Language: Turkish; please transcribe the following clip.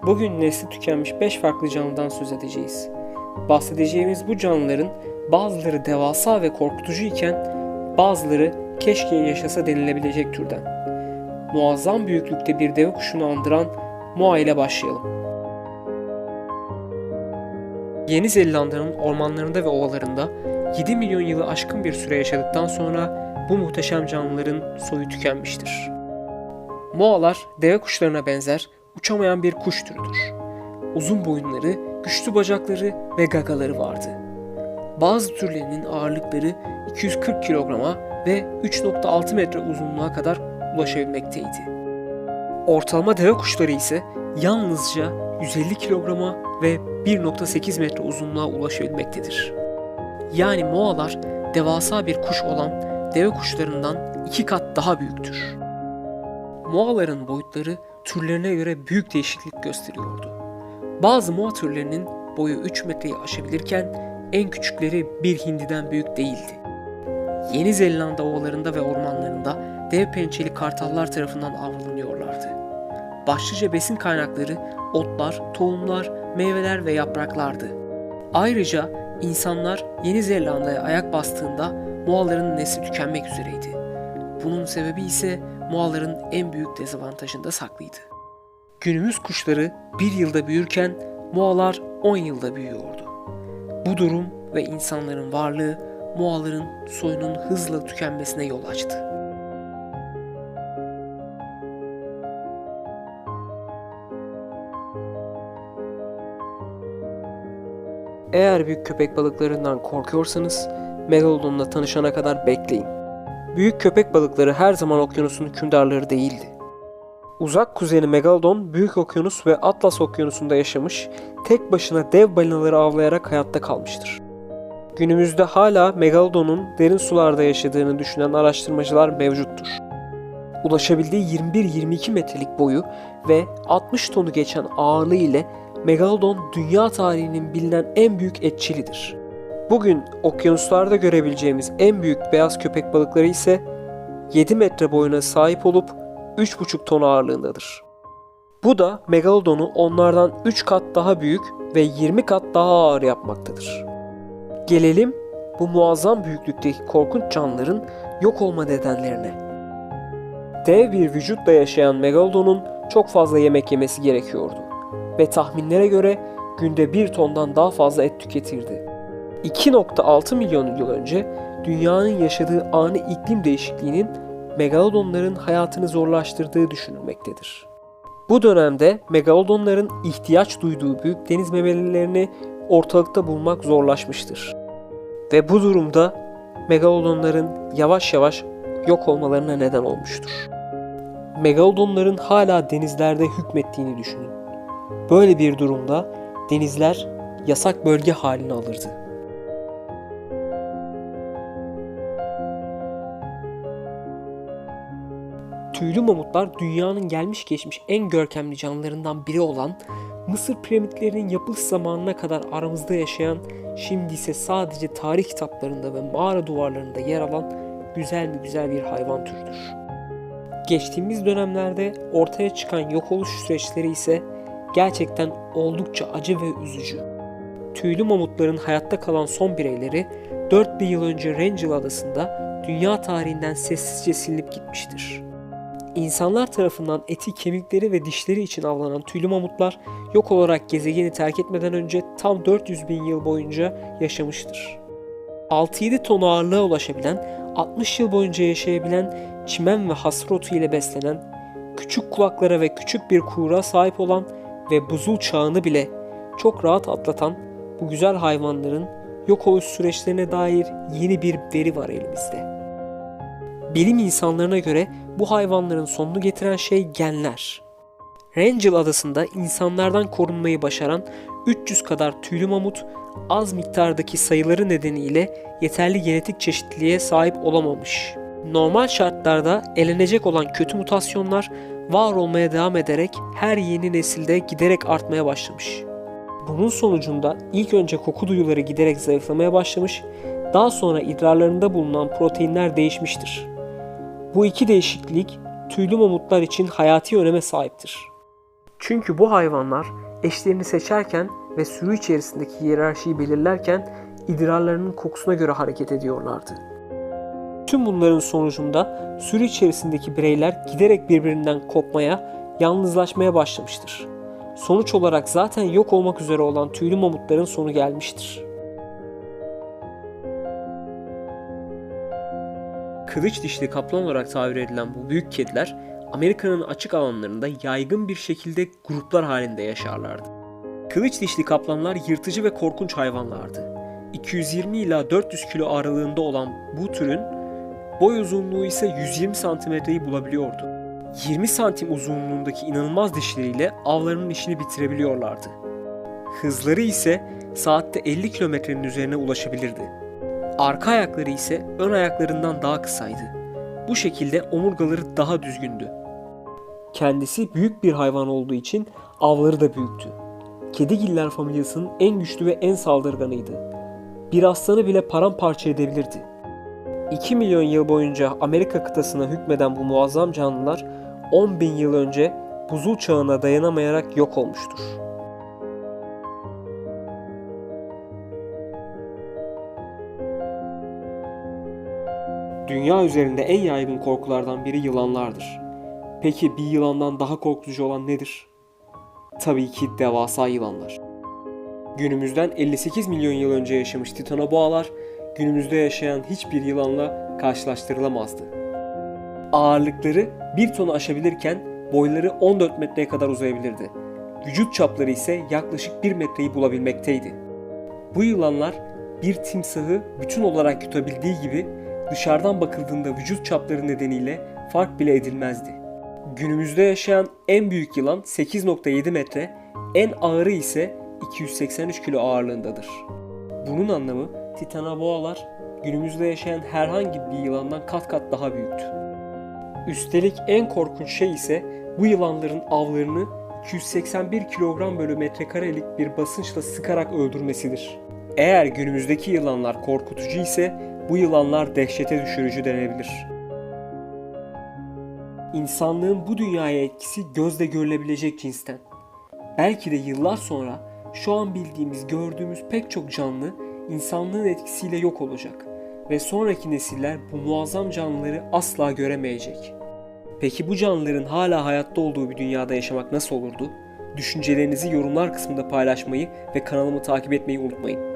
Bugün nesli tükenmiş 5 farklı canlıdan söz edeceğiz. Bahsedeceğimiz bu canlıların bazıları devasa ve korkutucu iken bazıları keşke yaşasa denilebilecek türden. Muazzam büyüklükte bir deve kuşunu andıran Moa ile başlayalım. Yeni Zelanda'nın ormanlarında ve ovalarında 7 milyon yılı aşkın bir süre yaşadıktan sonra bu muhteşem canlıların soyu tükenmiştir. Moalar deve kuşlarına benzer uçamayan bir kuş türüdür. Uzun boyunları, güçlü bacakları ve gagaları vardı. Bazı türlerinin ağırlıkları 240 kilograma ve 3,6 metre uzunluğa kadar ulaşabilmekteydi. Ortalama deve kuşları ise yalnızca 150 kilograma ve 1,8 metre uzunluğa ulaşabilmektedir. Yani moalar devasa bir kuş olan deve kuşlarından 2 kat daha büyüktür. Moaların boyutları türlerine göre büyük değişiklik gösteriyordu. Bazı moa türlerinin boyu 3 metreyi aşabilirken en küçükleri bir hindiden büyük değildi. Yeni Zelanda ovalarında ve ormanlarında dev pençeli kartallar tarafından avlanıyorlardı. Başlıca besin kaynakları otlar, tohumlar, meyveler ve yapraklardı. Ayrıca insanlar Yeni Zelanda'ya ayak bastığında moaların nesli tükenmek üzereydi. Bunun sebebi ise moaların en büyük dezavantajında saklıydı. Günümüz kuşları 1 yılda büyürken moalar 10 yılda büyüyordu. Bu durum ve insanların varlığı moaların soyunun hızla tükenmesine yol açtı. Eğer büyük köpek balıklarından korkuyorsanız Megalodon'la tanışana kadar bekleyin. Büyük köpek balıkları her zaman okyanusun hükümdarları değildi. Uzak kuzeni Megalodon, Büyük Okyanus ve Atlas Okyanusu'nda yaşamış, tek başına dev balinaları avlayarak hayatta kalmıştır. Günümüzde hala Megalodon'un derin sularda yaşadığını düşünen araştırmacılar mevcuttur. Ulaşabildiği 21-22 metrelik boyu ve 60 tonu geçen ağırlığı ile Megalodon dünya tarihinin bilinen en büyük etçilidir. Bugün okyanuslarda görebileceğimiz en büyük beyaz köpek balıkları ise 7 metre boyuna sahip olup 3,5 ton ağırlığındadır. Bu da Megalodon'u onlardan 3 kat daha büyük ve 20 kat daha ağır yapmaktadır. Gelelim bu muazzam büyüklükteki korkunç canlıların yok olma nedenlerine. Dev bir vücutla yaşayan Megalodon'un çok fazla yemek yemesi gerekiyordu ve tahminlere göre günde 1 tondan daha fazla et tüketirdi. 2,6 milyon yıl önce dünyanın yaşadığı ani iklim değişikliğinin Megalodonların hayatını zorlaştırdığı düşünülmektedir. Bu dönemde Megalodonların ihtiyaç duyduğu büyük deniz memelilerini ortalıkta bulmak zorlaşmıştır. Ve bu durumda Megalodonların yavaş yavaş yok olmalarına neden olmuştur. Megalodonların hala denizlerde hükmettiğini düşünün. Böyle bir durumda denizler yasak bölge halini alırdı. Tüylü mamutlar dünyanın gelmiş geçmiş en görkemli canlılarından biri olan Mısır piramitlerinin yapılış zamanına kadar aramızda yaşayan, şimdi ise sadece tarih kitaplarında ve mağara duvarlarında yer alan güzel bir hayvan türüdür. Geçtiğimiz dönemlerde ortaya çıkan yok oluş süreçleri ise gerçekten oldukça acı ve üzücü. Tüylü mamutların hayatta kalan son bireyleri 4000 yıl önce Wrangel adasında dünya tarihinden sessizce silinip gitmiştir. İnsanlar tarafından eti, kemikleri ve dişleri için avlanan tüylü mamutlar yok olarak gezegeni terk etmeden önce tam 400 bin yıl boyunca yaşamıştır. 6-7 ton ağırlığa ulaşabilen, 60 yıl boyunca yaşayabilen, çimen ve hasır otu ile beslenen, küçük kulaklara ve küçük bir kuyruğa sahip olan ve buzul çağını bile çok rahat atlatan bu güzel hayvanların yok oluş süreçlerine dair yeni bir veri var elimizde. Bilim insanlarına göre bu hayvanların sonunu getiren şey genler. Wrangel adasında insanlardan korunmayı başaran 300 kadar tüylü mamut az miktardaki sayıları nedeniyle yeterli genetik çeşitliliğe sahip olamamış. Normal şartlarda elenecek olan kötü mutasyonlar var olmaya devam ederek her yeni nesilde giderek artmaya başlamış. Bunun sonucunda ilk önce koku duyuları giderek zayıflamaya başlamış, daha sonra idrarlarında bulunan proteinler değişmiştir. Bu iki değişiklik tüylü mamutlar için hayati öneme sahiptir. Çünkü bu hayvanlar eşlerini seçerken ve sürü içerisindeki hiyerarşiyi belirlerken idrarlarının kokusuna göre hareket ediyorlardı. Tüm bunların sonucunda sürü içerisindeki bireyler giderek birbirinden kopmaya, yalnızlaşmaya başlamıştır. Sonuç olarak zaten yok olmak üzere olan tüylü mamutların sonu gelmiştir. Kılıç dişli kaplan olarak tabir edilen bu büyük kediler Amerika'nın açık alanlarında yaygın bir şekilde gruplar halinde yaşarlardı. Kılıç dişli kaplanlar yırtıcı ve korkunç hayvanlardı. 220 ila 400 kilo aralığında olan bu türün boy uzunluğu ise 120 santimetreyi bulabiliyordu. 20 santim uzunluğundaki inanılmaz dişleriyle avlarının işini bitirebiliyorlardı. Hızları ise saatte 50 kilometrenin üzerine ulaşabilirdi. Arka ayakları ise ön ayaklarından daha kısaydı. Bu şekilde omurgaları daha düzgündü. Kendisi büyük bir hayvan olduğu için avları da büyüktü. Kedigiller familyasının en güçlü ve en saldırganıydı. Bir aslanı bile paramparça edebilirdi. 2 milyon yıl boyunca Amerika kıtasına hükmeden bu muazzam canlılar 10 bin yıl önce buzul çağına dayanamayarak yok olmuştur. Dünya üzerinde en yaygın korkulardan biri yılanlardır. Peki bir yılandan daha korkutucu olan nedir? Tabii ki devasa yılanlar. Günümüzden 58 milyon yıl önce yaşamış titanoboalar, günümüzde yaşayan hiçbir yılanla karşılaştırılamazdı. Ağırlıkları 1 tonu aşabilirken boyları 14 metreye kadar uzayabilirdi. Vücut çapları ise yaklaşık 1 metreyi bulabilmekteydi. Bu yılanlar bir timsahı bütün olarak yutabildiği gibi dışarıdan bakıldığında vücut çapları nedeniyle fark bile edilmezdi. Günümüzde yaşayan en büyük yılan 8,7 metre, en ağırı ise 283 kilo ağırlığındadır. Bunun anlamı titanoboalar günümüzde yaşayan herhangi bir yılandan kat kat daha büyüktü. Üstelik en korkunç şey ise bu yılanların avlarını 281 kilogram bölü metrekarelik bir basınçla sıkarak öldürmesidir. Eğer günümüzdeki yılanlar korkutucu ise bu yılanlar dehşete düşürücü denebilir. İnsanlığın bu dünyaya etkisi gözle görülebilecek cinsten. Belki de yıllar sonra şu an bildiğimiz, gördüğümüz pek çok canlı insanlığın etkisiyle yok olacak ve sonraki nesiller bu muazzam canlıları asla göremeyecek. Peki bu canlıların hala hayatta olduğu bir dünyada yaşamak nasıl olurdu? Düşüncelerinizi yorumlar kısmında paylaşmayı ve kanalımı takip etmeyi unutmayın.